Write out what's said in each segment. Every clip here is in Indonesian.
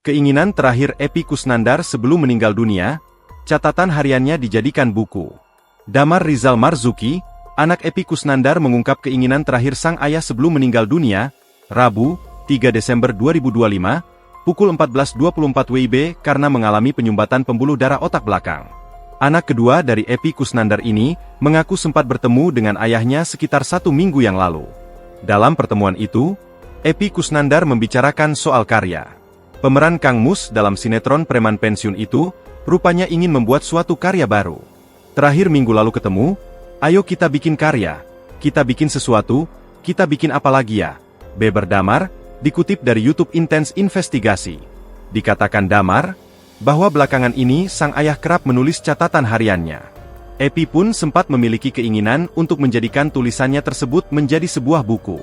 Keinginan terakhir Epy Kusnandar sebelum meninggal dunia, catatan hariannya dijadikan buku. Damar Rizal Marzuki, anak Epy Kusnandar mengungkap keinginan terakhir sang ayah sebelum meninggal dunia, Rabu, 3 Desember 2025, pukul 14.24 WIB karena mengalami penyumbatan pembuluh darah otak belakang. Anak kedua dari Epy Kusnandar ini mengaku sempat bertemu dengan ayahnya sekitar 1 minggu yang lalu. Dalam pertemuan itu, Epy Kusnandar membicarakan soal karya. Pemeran Kang Mus dalam sinetron Preman Pensiun itu, rupanya ingin membuat suatu karya baru. Terakhir minggu lalu ketemu, ayo kita bikin karya, kita bikin sesuatu, kita bikin apa lagi ya? Beber Damar, dikutip dari YouTube Intense Investigasi. Dikatakan Damar, bahwa belakangan ini sang ayah kerap menulis catatan hariannya. Epy pun sempat memiliki keinginan untuk menjadikan tulisannya tersebut menjadi sebuah buku.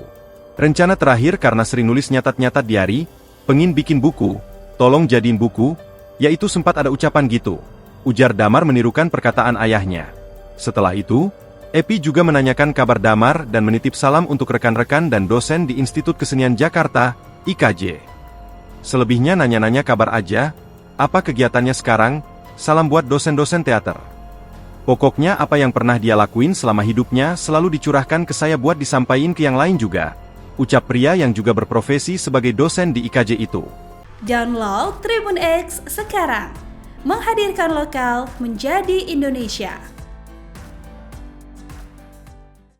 Rencana terakhir karena sering nulis nyatat-nyatat diari, "Pengin bikin buku, tolong jadiin buku," yaitu sempat ada ucapan gitu, ujar Damar menirukan perkataan ayahnya. Setelah itu, Epy juga menanyakan kabar Damar dan menitip salam untuk rekan-rekan dan dosen di Institut Kesenian Jakarta, IKJ. Selebihnya nanya-nanya kabar aja, apa kegiatannya sekarang, salam buat dosen-dosen teater. Pokoknya apa yang pernah dia lakuin selama hidupnya selalu dicurahkan ke saya buat disampaikan ke yang lain juga, ucap pria yang juga berprofesi sebagai dosen di IKJ itu. Download Tribun X sekarang, menghadirkan lokal menjadi Indonesia.